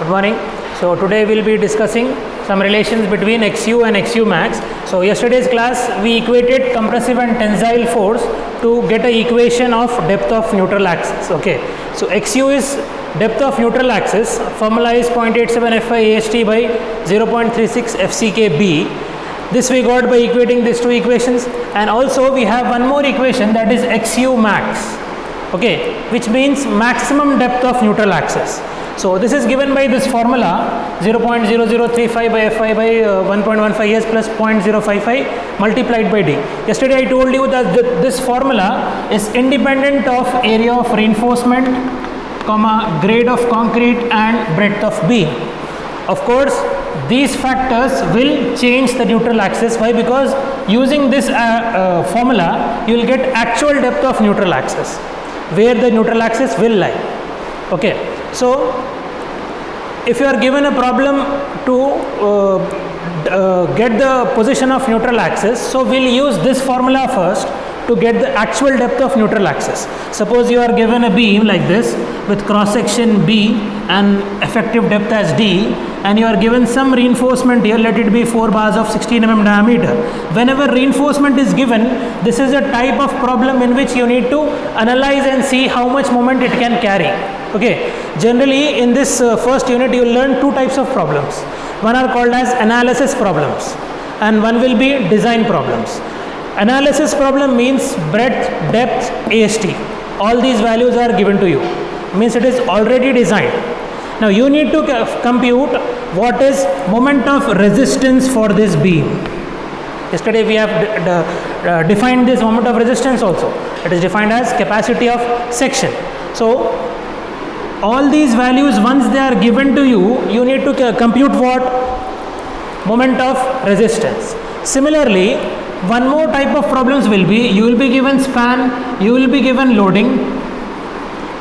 Good morning. So today we'll be discussing some relations between XU and XU max. So yesterday's class we equated compressive and tensile force to get an equation of depth of neutral axis. Okay. So XU is depth of neutral axis. Formula is 0.87 Fi AST by 0.36 FCKB. This we got by equating these two equations, and also we have one more equation, that is XU max. Okay, which means maximum depth of neutral axis. So this is given by this formula 0.0035 by Fi by 1.15 S plus 0.055 multiplied by D. Yesterday I told you that this formula is independent of area of reinforcement, comma, grade of concrete and breadth of beam. Of course, these factors will change the neutral axis. Why? Because using this formula, you will get actual depth of neutral axis, where the neutral axis will lie. Okay. So, if you are given a problem to get the position of neutral axis, so we will use this formula first to get the actual depth of neutral axis. Suppose you are given a beam like this with cross section B and effective depth as D, and you are given some reinforcement here, let it be 4 bars of 16 mm diameter. Whenever reinforcement is given, this is a type of problem in which you need to analyze and see how much moment it can carry. Okay. Generally in this first unit you will learn two types of problems. One are called as analysis problems and one will be design problems. Analysis problem means breadth, depth, AST. All these values are given to you. Means it is already designed. Now you need to compute what is moment of resistance for this beam. Yesterday we have defined this moment of resistance also. It is defined as capacity of section. So all these values, once they are given to you, you need to compute what? Moment of resistance. Similarly, one more type of problems will be, you will be given span, you will be given loading.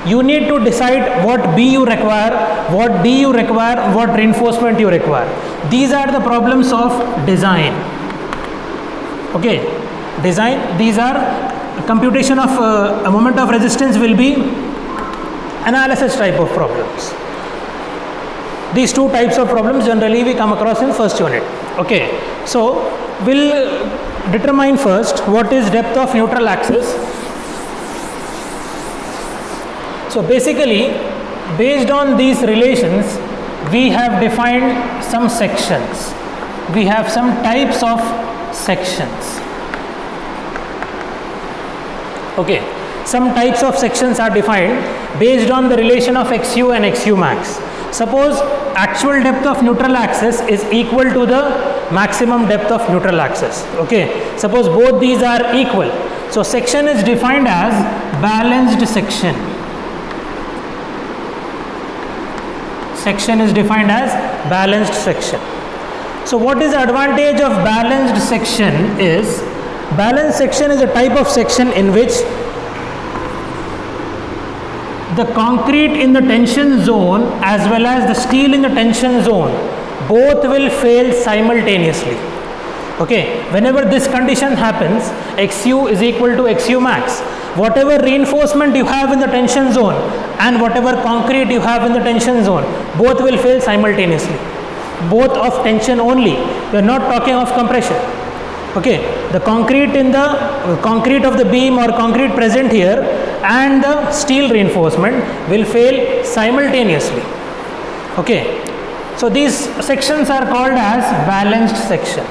You need to decide what B you require, what D you require, what reinforcement you require. These are the problems of design. Okay, design, these are computation of a moment of resistance will be analysis type of problems. These two types of problems generally we come across in first unit. Okay, so we'll determine first what is depth of neutral axis. So basically, based on these relations, we have defined some sections. We have some types of sections. Okay, some types of sections are defined based on the relation of XU and XU max. Suppose actual depth of neutral axis is equal to the maximum depth of neutral axis. Okay, suppose both these are equal. So section is defined as balanced section. Section is defined as balanced section. So what is the advantage of balanced section is, balanced section is a type of section in which the concrete in the tension zone as well as the steel in the tension zone both will fail simultaneously. Okay, whenever this condition happens, XU is equal to XU max. Whatever reinforcement you have in the tension zone and whatever concrete you have in the tension zone, both will fail simultaneously. Both of tension only. We are not talking of compression. Okay, the concrete in the concrete of the beam or concrete present here and the steel reinforcement will fail simultaneously. Okay, so these sections are called as balanced section.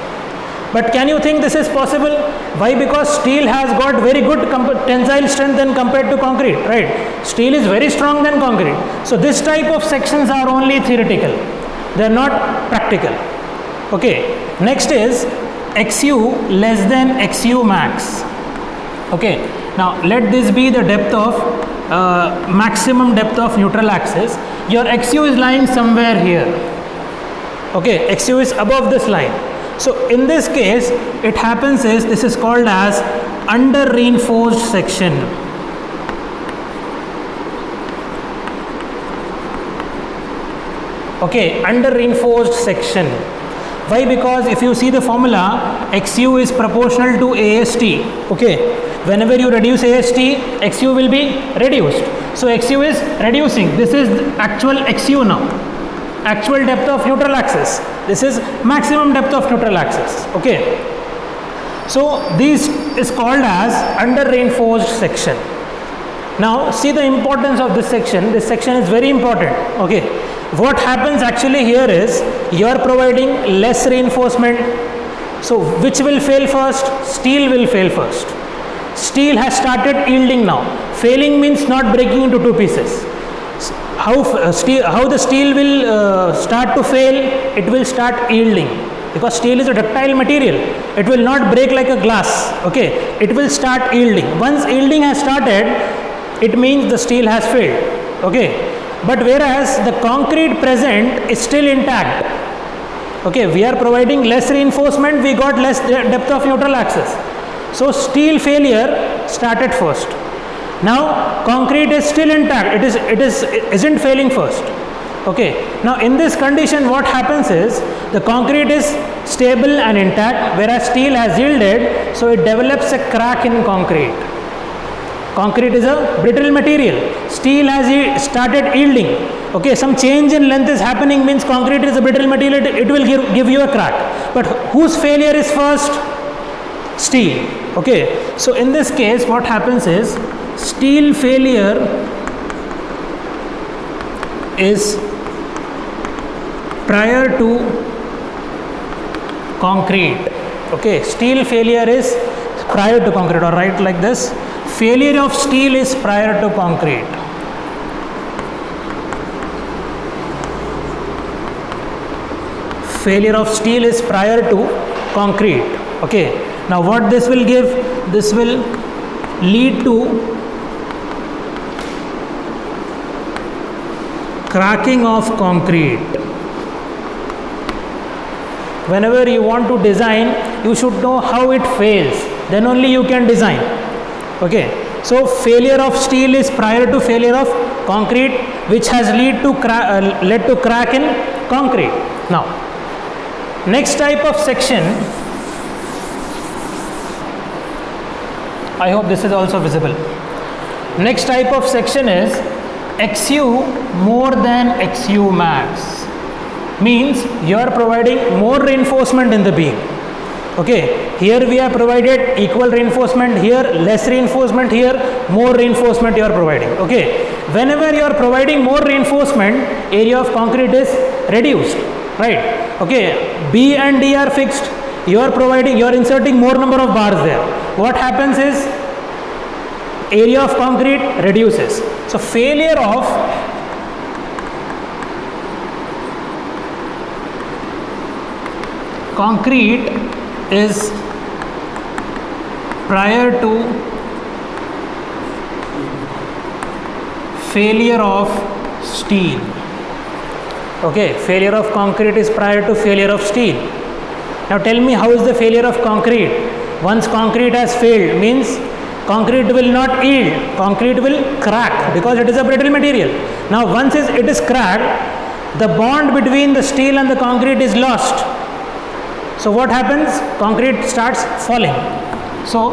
But can you think this is possible? Why? Because steel has got very good tensile strength than compared to concrete, right? Steel is very strong than concrete. So this type of sections are only theoretical. They are not practical. Okay, next is XU less than XU max. Okay, now let this be the depth of maximum depth of neutral axis. Your XU is lying somewhere here. Okay, XU is above this line. So in this case, it happens is, this is called as under reinforced section. Okay, under reinforced section. Why? Because if you see the formula, XU is proportional to AST. Okay, whenever you reduce AST, XU will be reduced. So XU is reducing. This is actual XU now. actual depth of neutral axis. This is maximum depth of neutral axis. Okay. So this is called as under reinforced section. Now see the importance of this section. This section is very important. Okay. What happens actually here is you are providing less reinforcement. So which will fail first? Steel will fail first. Steel has started yielding now. Failing means not breaking into two pieces. How the steel will start to fail? It will start yielding, because steel is a ductile material. It will not break like a glass. Okay, it will start yielding. Once yielding has started, it means the steel has failed. Okay, but whereas the concrete present is still intact. Okay, we are providing less reinforcement, we got less depth of neutral axis. So steel failure started first. Now concrete is still intact, it isn't failing first. Okay, now in this condition what happens is the concrete is stable and intact, whereas steel has yielded, so it develops a crack in concrete. Concrete is a brittle material, steel has started yielding. Okay, some change in length is happening, means concrete is a brittle material, it will give you a crack. But whose failure is first? Steel. Okay, so in this case what happens is steel failure is prior to concrete. Okay, steel failure is prior to concrete, or write like this: failure of steel is prior to concrete. Failure of steel is prior to concrete. Okay, now what this will give? This will lead to cracking of concrete. Whenever you want to design, you should know how it fails, then only you can design. Okay, so failure of steel is prior to failure of concrete, which has led to crack in concrete. Now next type of section, I hope this is also visible. Next type of section is XU more than XU max. Means you are providing more reinforcement in the beam. Okay, here we have provided equal reinforcement, here less reinforcement, here more reinforcement you are providing. Okay, whenever you are providing more reinforcement, area of concrete is reduced, right? Okay, B and D are fixed, you are inserting more number of bars there. What happens is area of concrete reduces. So failure of concrete is prior to failure of steel. Okay, failure of concrete is prior to failure of steel. Now tell me, how is the failure of concrete? Once concrete has failed, means concrete will not yield, concrete will crack, because it is a brittle material. Now once it is cracked, the bond between the steel and the concrete is lost. So what happens? Concrete starts falling. So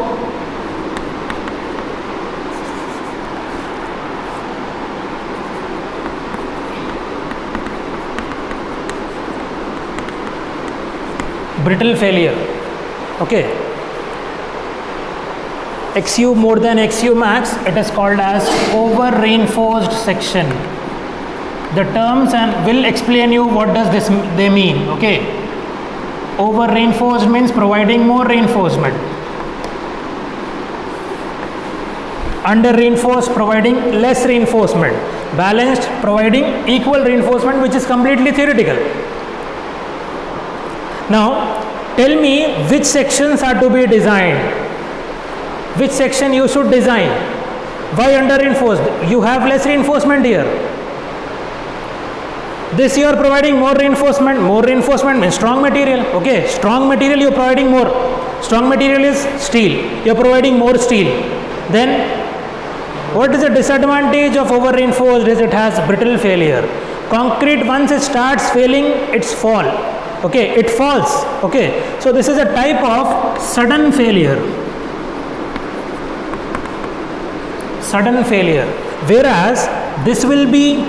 brittle failure. Okay, XU more than XU max, it is called as over reinforced section. The terms and will explain you what does this they mean. Okay, over reinforced means providing more reinforcement. Under reinforced, providing less reinforcement. Balanced, providing equal reinforcement, which is completely theoretical. Now tell me which sections are to be designed, which section you should design. Why under reinforced? You have less reinforcement here. This you are providing more reinforcement means strong material. Okay, strong material you are providing more. Strong material is steel, you are providing more steel. Then what is the disadvantage of over reinforced? Is it has brittle failure. Concrete, once it starts failing, it's fall. Okay, it falls. Okay, so this is a type of sudden failure. Sudden failure, whereas this will be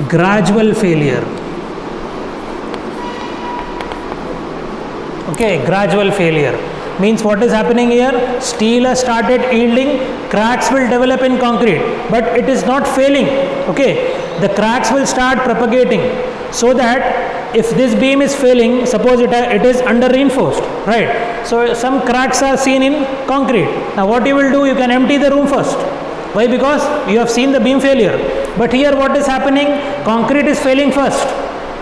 gradual failure. Okay, gradual failure means what is happening here? Steel has started yielding, cracks will develop in concrete, but it is not failing. Okay, the cracks will start propagating, so that if this beam is failing, suppose it is under reinforced, right? So some cracks are seen in concrete. Now what you will do, you can empty the room first. Why? Because you have seen the beam failure. But here what is happening? Concrete is failing first.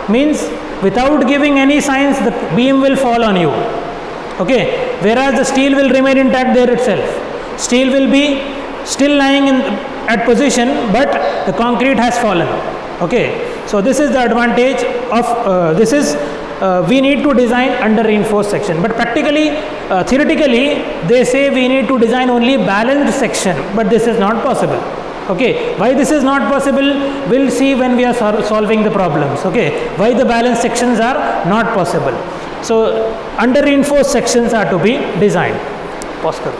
Means without giving any signs, the beam will fall on you. Okay, whereas the steel will remain intact there itself. Steel will be still lying at position, but the concrete has fallen. Okay, so this is the advantage of we need to design under reinforced section. But practically, theoretically, they say we need to design only balanced section, but this is not possible. Okay, why this is not possible, we'll see when we are solving the problems. Okay, why the balanced sections are not possible. So under reinforced sections are to be designed. Pause karo.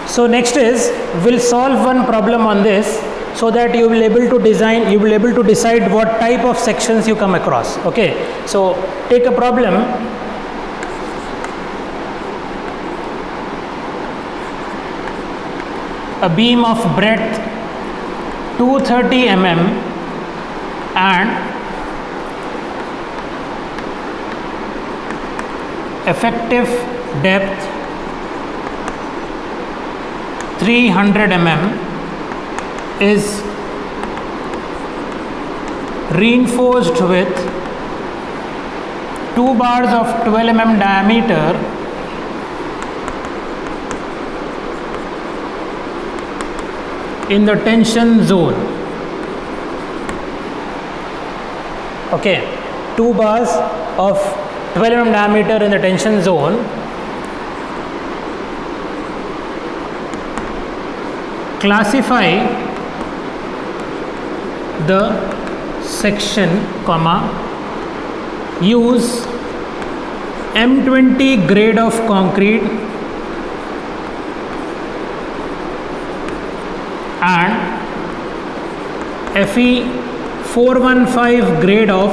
So next is, we'll solve one problem on this, so that you will be able to design, you will be able to decide what type of sections you come across. Okay, so take a problem. A beam of breadth 230 mm and effective depth 300 mm is reinforced with 2 bars of 12 mm diameter in the tension zone. Okay, 2 bars of 12 mm diameter in the tension zone. Classify the section, use M20 grade of concrete and Fe 415 grade of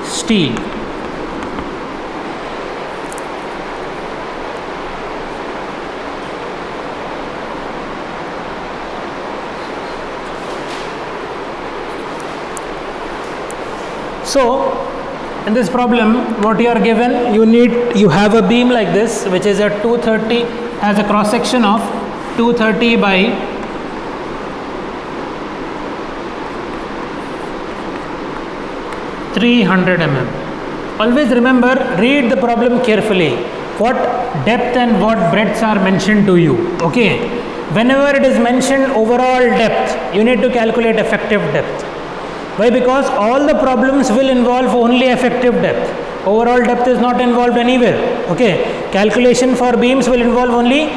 steel. So in this problem, what you are given, you have a beam like this, which is a 230, has a cross section of 230 by 300 mm. Always remember, read the problem carefully. What depth and what breadths are mentioned to you. Okay, whenever it is mentioned overall depth, you need to calculate effective depth. Why? Because all the problems will involve only effective depth. Overall depth is not involved anywhere. Okay, calculation for beams will involve only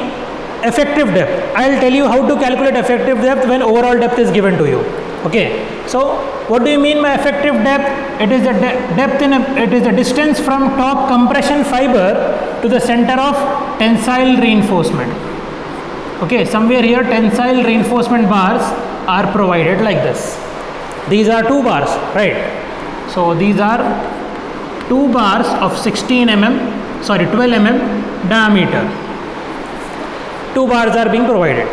effective depth. I will tell you how to calculate effective depth when overall depth is given to you. Okay, so what do you mean by effective depth? It is the depth it is the distance from top compression fiber to the center of tensile reinforcement. Okay, somewhere here tensile reinforcement bars are provided like this. These are 2 bars, right? So these are 2 bars of 12 mm diameter. 2 bars are being provided.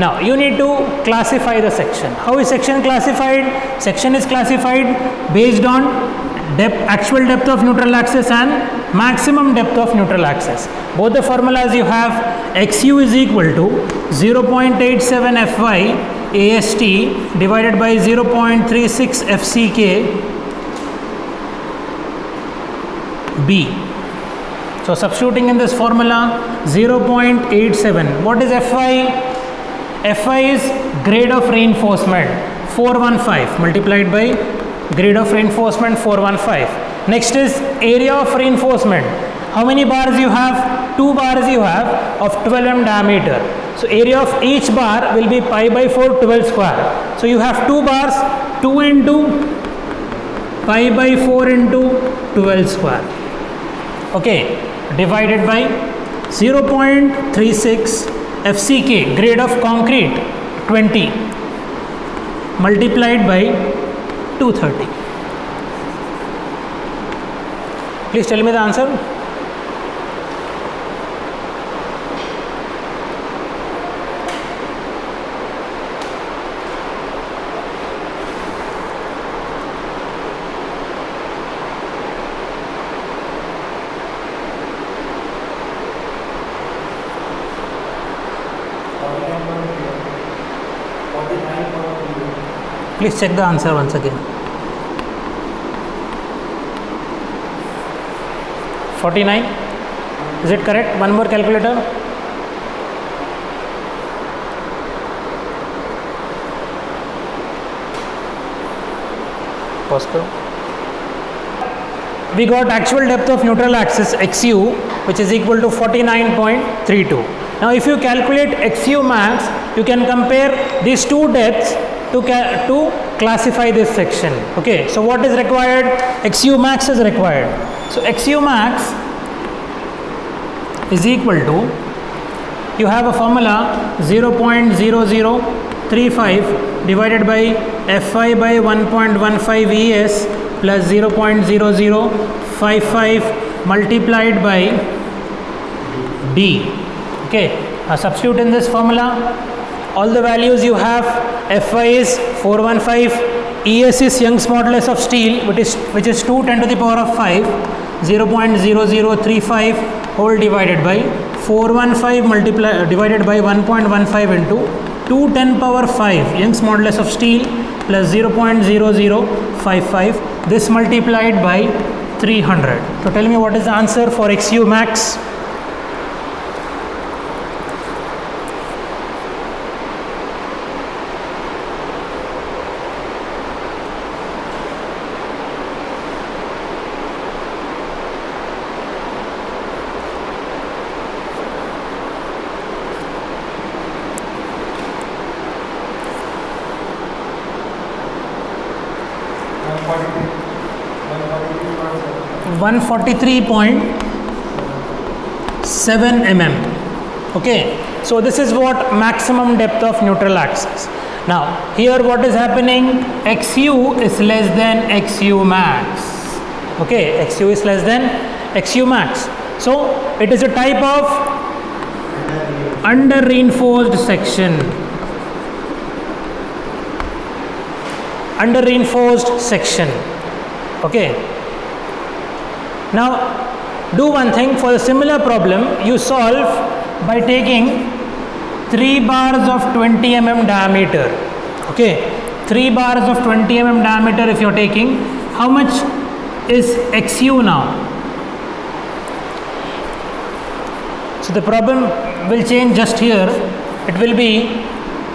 Now you need to classify the section. How is section classified? Section is classified based on actual depth of neutral axis and maximum depth of neutral axis. Both the formulas you have, XU is equal to 0.87 Fy AST divided by 0.36 FCK B. So substituting in this formula 0.87. What is Fy? Fy is grade of reinforcement 415 multiplied by grade of reinforcement 415. Next is area of reinforcement. How many bars you have? 2 bars you have of 12 mm diameter. So area of each bar will be pi by 4 12 square. So you have 2 bars, 2 into pi by 4 into 12 square. Okay, divided by 0.36 FCK, grade of concrete 20 multiplied by 230. Please tell me the answer. Please check the answer once again. 49. Is it correct? One more calculator. Possible. We got actual depth of neutral axis XU, which is equal to 49.32. Now if you calculate XU max, you can compare these two depths to classify this section. Okay, so what is required? XU max is required. So XU max is equal to, you have a formula 0.0035 divided by Fi by 1.15 ES plus 0.0055 multiplied by D. Okay, now substitute in this formula all the values you have. Fi is 415, ES is Young's modulus of steel, which is 2 10 to the power of 5, 0.0035 whole divided by 415 divided by 1.15 into 2 10 power 5 Young's modulus of steel plus 0.0055, this multiplied by 300. So tell me what is the answer for XU max. One 143.7 mm. Okay, so this is what maximum depth of neutral axis. Now here what is happening? XU is less than XU max. Okay, XU is less than XU max. So it is a type of under reinforced section. Under reinforced section. Okay. Now do one thing. For a similar problem you solve by taking 3 bars of 20 mm diameter. Okay, 3 bars of 20 mm diameter if you are taking, how much is XU now? So the problem will change just here. It will be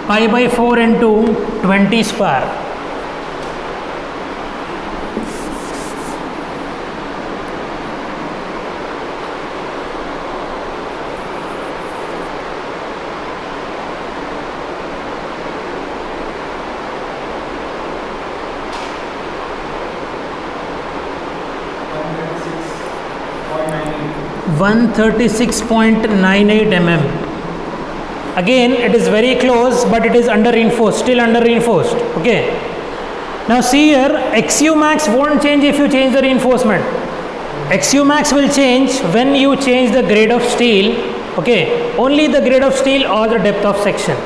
pi by 4 into 20 square. One 136.98 mm. Again it is very close, but it is under reinforced, still under reinforced. Okay, now see here, XU max won't change if you change the reinforcement. XU max will change when you change the grade of steel. Okay, only the grade of steel or the depth of section.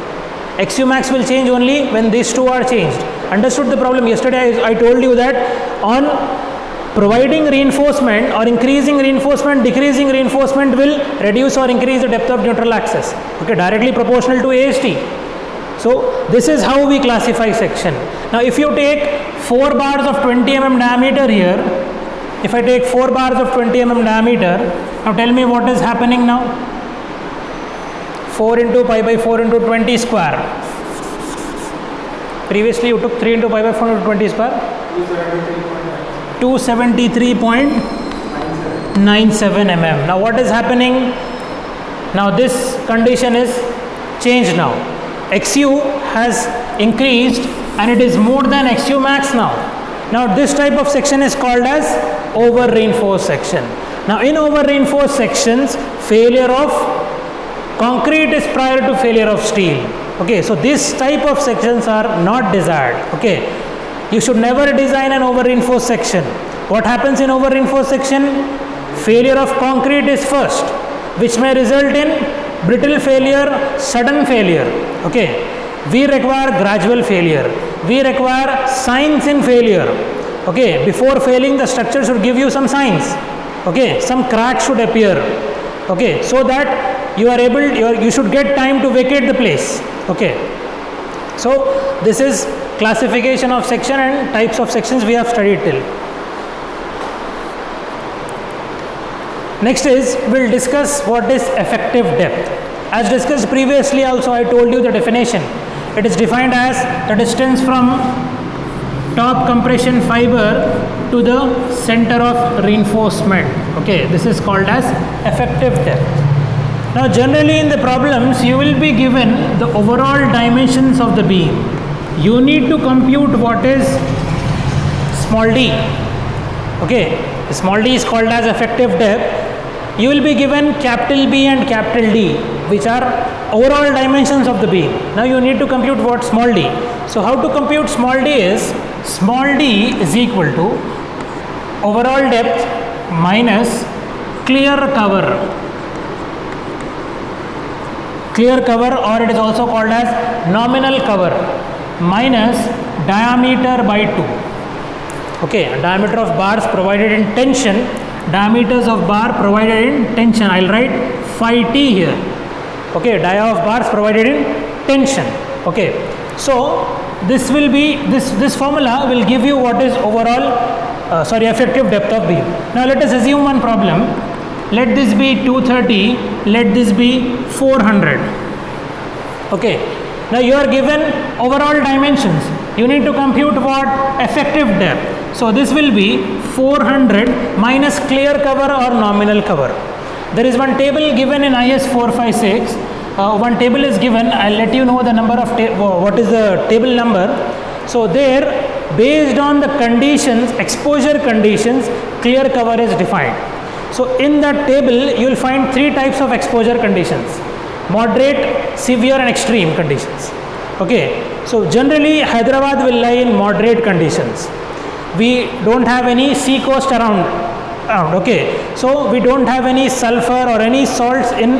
XU max will change only when these two are changed. Understood the problem? Yesterday I told you that on providing reinforcement or increasing reinforcement, decreasing reinforcement will reduce or increase the depth of neutral axis. Okay, directly proportional to AST. So this is how we classify section. Now if you take 4 bars of 20 mm diameter here, if I take 4 bars of 20 mm diameter, now tell me what is happening now. 4 into pi by 4 into 20 square. Previously you took 3 into pi by 4 into 20 square. 273.97 mm. Now what is happening? Now this condition is changed now. XU has increased and it is more than XU max now. Now this type of section is called as over reinforced section. Now in over reinforced sections, failure of concrete is prior to failure of steel. Okay, so this type of sections are not desired. Okay, you should never design an over reinforced section. What happens in over reinforced section? Failure of concrete is first, which may result in brittle failure, sudden failure. Okay, we require gradual failure. We require signs in failure. Okay, before failing, the structure should give you some signs. Okay, some cracks should appear. Okay, so that you are able, you should get time to vacate the place. Okay, so this is classification of section and types of sections we have studied till. Next is, we'll discuss what is effective depth. As discussed previously also, I told you the definition. It is defined as the distance from top compression fiber to the center of reinforcement. Okay, this is called as effective depth. Now generally in the problems you will be given the overall dimensions of the beam. You need to compute what is small d. Okay, small d is called as effective depth. You will be given capital B and capital D, which are overall dimensions of the beam. Now you need to compute what small d. So how to compute small d is, small d is equal to overall depth minus clear cover. Clear cover, or it is also called as nominal cover, minus diameter by 2. Okay, diameter of bars provided in tension, diameters of bar provided in tension. I'll write phi t here. Okay, dia of bars provided in tension. Okay, so this will be, this formula will give you what is overall effective depth of beam. Now let us assume one problem. Let this be 230, let this be 400. Okay, now you are given overall dimensions. You need to compute what? Effective depth. So this will be 400 minus clear cover or nominal cover. There is one table given in IS 456. One table is given. I'll let you know the number of what is the table number. So there, based on the conditions, exposure conditions, clear cover is defined. So in that table you will find three types of exposure conditions: moderate, severe and extreme conditions. Okay, so generally Hyderabad will lie in moderate conditions. We don't have any sea coast around. Okay, so we don't have any sulfur or any salts in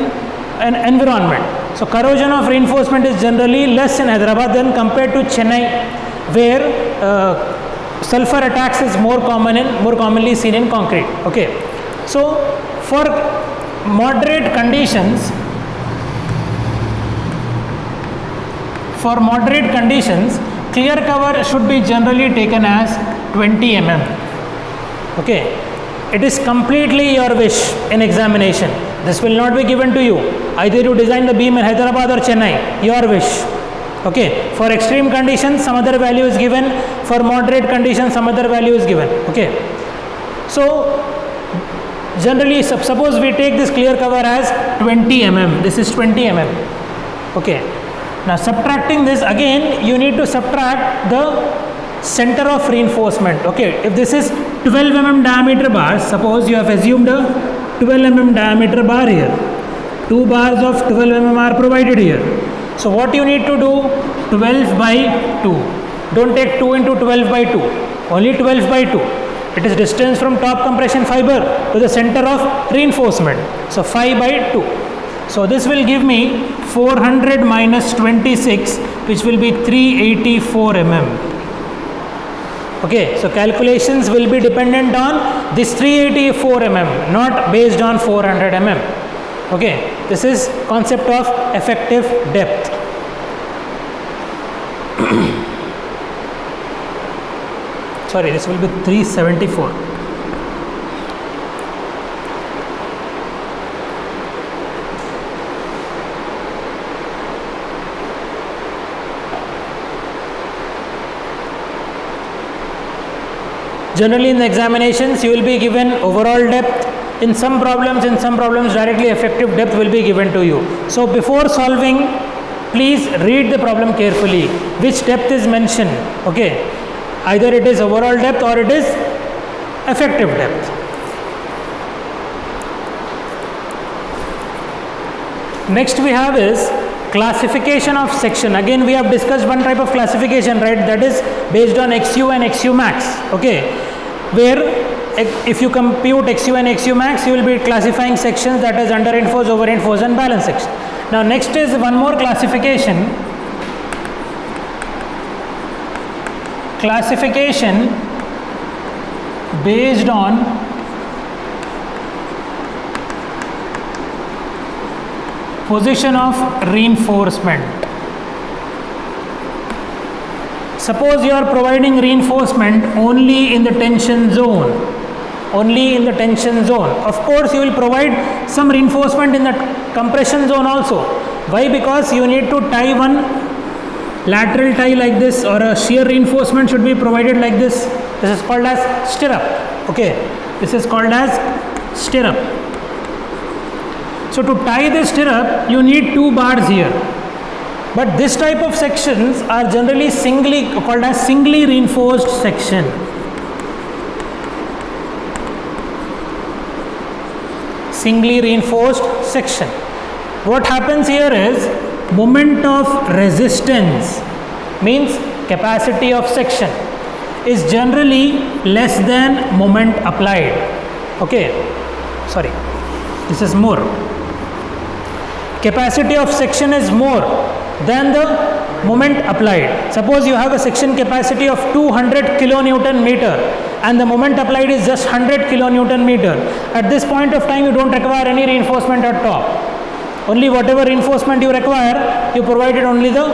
an environment. So corrosion of reinforcement is generally less in Hyderabad than compared to Chennai, where sulfur attacks is more commonly seen in concrete. Okay, so for moderate conditions, clear cover should be generally taken as 20 mm. Okay, it is completely your wish in examination. This will not be given to you. Either you design the beam in Hyderabad or Chennai, your wish. Okay, for extreme conditions some other value is given, for moderate conditions some other value is given. Okay, so generally suppose we take this clear cover as 20 mm. This is 20 mm. Okay, now subtracting this, again you need to subtract the center of reinforcement. Okay, if this is 12 mm diameter bar, suppose you have assumed a 12 mm diameter bar here, 2 bars of 12 mm are provided here. So what you need to do, 12 by 2. Don't take 2 into 12 by 2, only 12 by 2. It is distance from top compression fiber to the center of reinforcement. So 5 by 2. So this will give me 400 minus 26, which will be 384 mm. Okay, so calculations will be dependent on this 384 mm, not based on 400 mm. Okay, this is concept of effective depth. Sorry, this will be 374. Generally in the examinations you will be given overall depth. In some problems directly effective depth will be given to you. So before solving, please read the problem carefully. Which depth is mentioned? Okay, either it is overall depth or it is effective depth. Next we have is classification of section. Again we have discussed one type of classification, right, that is based on XU and XU max, okay, where if you compute XU and XU max, you will be classifying sections that is under enforced, over enforced and balance section. Now next is one more classification based on position of reinforcement. Suppose you are providing reinforcement only in the tension zone. Of course, you will provide some reinforcement in the compression zone also. Why? Because you need to tie one lateral tie like this, or a shear reinforcement should be provided like this. This is called as stirrup. Okay, this is called as stirrup. So to tie this stirrup, you need 2 bars here. But this type of sections are generally called as singly reinforced section. Singly reinforced section. What happens here is moment of resistance, means capacity of section, is generally less than moment applied. Okay, sorry, this is more. Capacity of section is more than the moment applied. Suppose you have a section capacity of 200 kilonewton meter and the moment applied is just 100 kilonewton meter. At this point of time, you don't require any reinforcement at top. Only whatever reinforcement you require, you provided only the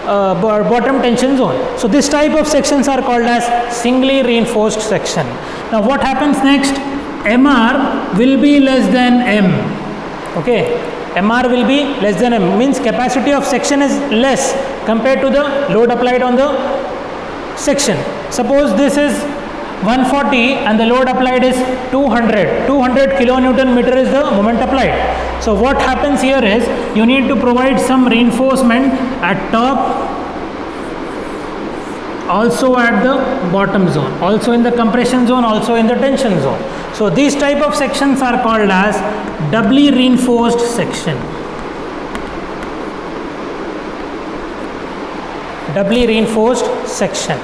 bottom tension zone. So this type of sections are called as singly reinforced section. Now what happens next? MR will be less than M. Okay, MR will be less than M, means capacity of section is less compared to the load applied on the section. Suppose this is 140 and the load applied is 200 kilonewton meter is the moment applied. So what happens here is you need to provide some reinforcement at top, also at the bottom zone, also in the compression zone, also in the tension zone. So these type of sections are called as doubly reinforced section. Doubly reinforced section.